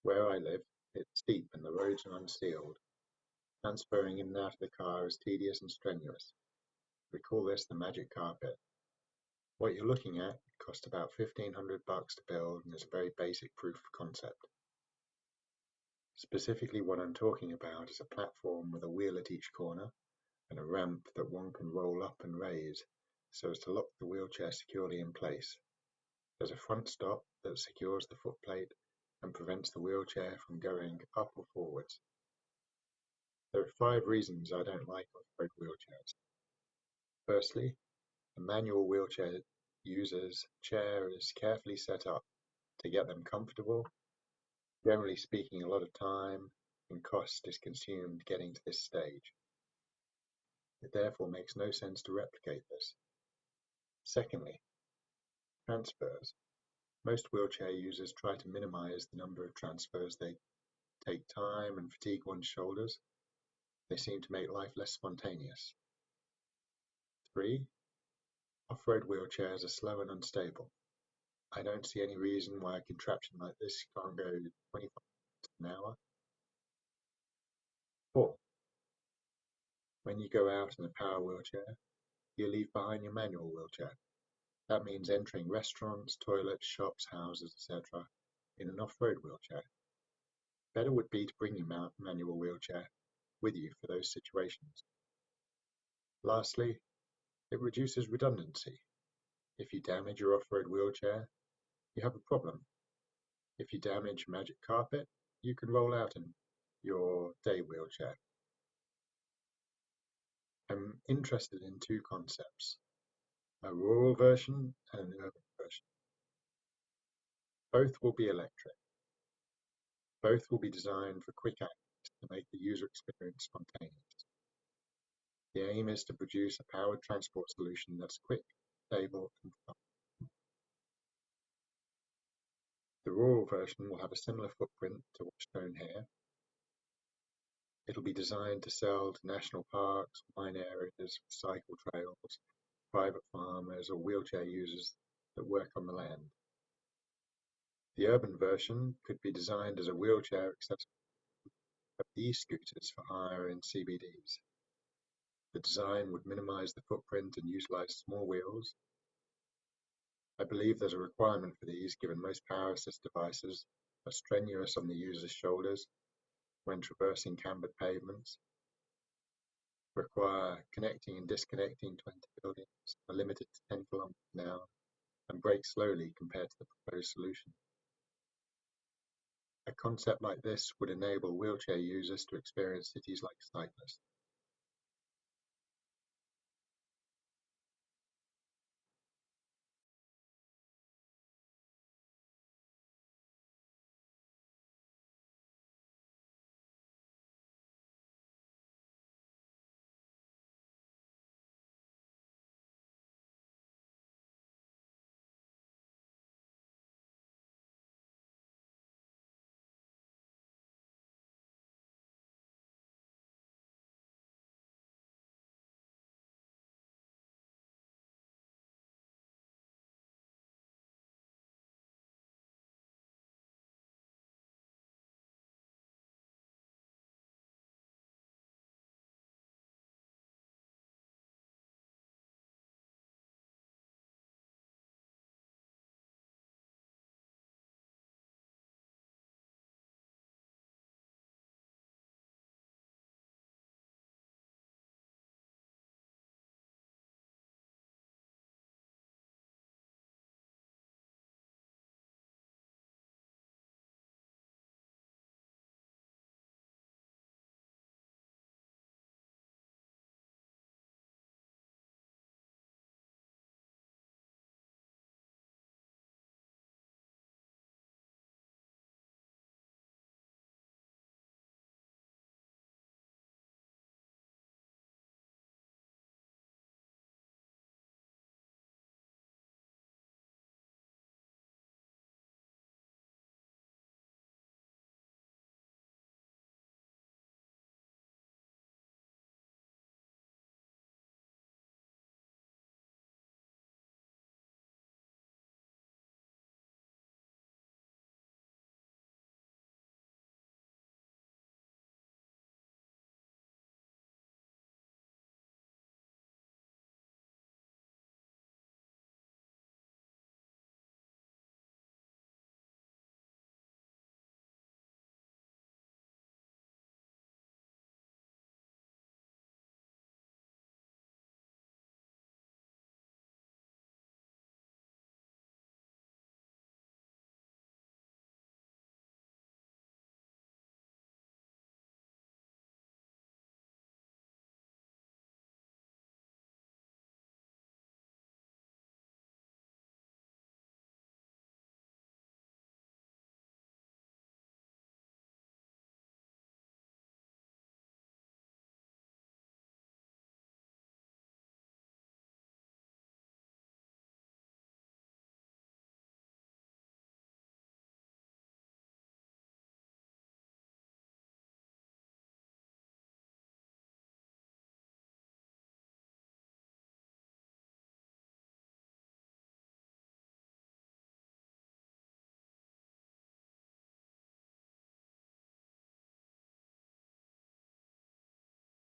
Where I live, it's steep and the roads are unsealed. Transferring in and out of the car is tedious and strenuous. We call this the magic carpet. What you're looking at cost about $1,500 to build and is a very basic proof of concept. Specifically what I'm talking about is a platform with a wheel at each corner and a ramp that one can roll up and raise so as to lock the wheelchair securely in place. There's a front stop that secures the footplate and prevents the wheelchair from going up or forwards. There are 5 reasons I don't like off-road wheelchairs. Firstly, a manual wheelchair user's chair is carefully set up to get them comfortable. Generally speaking, a lot of time and cost is consumed getting to this stage. It therefore makes no sense to replicate this. Secondly, transfers. Most wheelchair users try to minimize the number of transfers. They take time and fatigue one's shoulders. They seem to make life less spontaneous. 3. Off-road wheelchairs are slow and unstable. I don't see any reason why a contraption like this can't go 25 miles an hour. 4. When you go out in a power wheelchair, you leave behind your manual wheelchair. That means entering restaurants, toilets, shops, houses, etc. in an off-road wheelchair. Better would be to bring your manual wheelchair with you for those situations. Lastly, it reduces redundancy. If you damage your off-road wheelchair, you have a problem. If you damage magic carpet, you can roll out in your day wheelchair. I'm interested in 2 concepts, a rural version and an urban version. Both will be electric. Both will be designed for quick access to make the user experience spontaneous. The aim is to produce a powered transport solution that's quick, stable, and fun. The rural version will have a similar footprint to what's shown here. It'll be designed to sell to national parks, wine areas, cycle trails, private farmers, or wheelchair users that work on the land. The urban version could be designed as a wheelchair accessible e-scooters for hire in CBDs. The design would minimize the footprint and utilize small wheels. I believe there's a requirement for these given most power assist devices are strenuous on the user's shoulders when traversing cambered pavements, require connecting and disconnecting 20 buildings, are limited to 10 kilometers an hour, and brake slowly compared to the proposed solution. A concept like this would enable wheelchair users to experience cities like cyclists.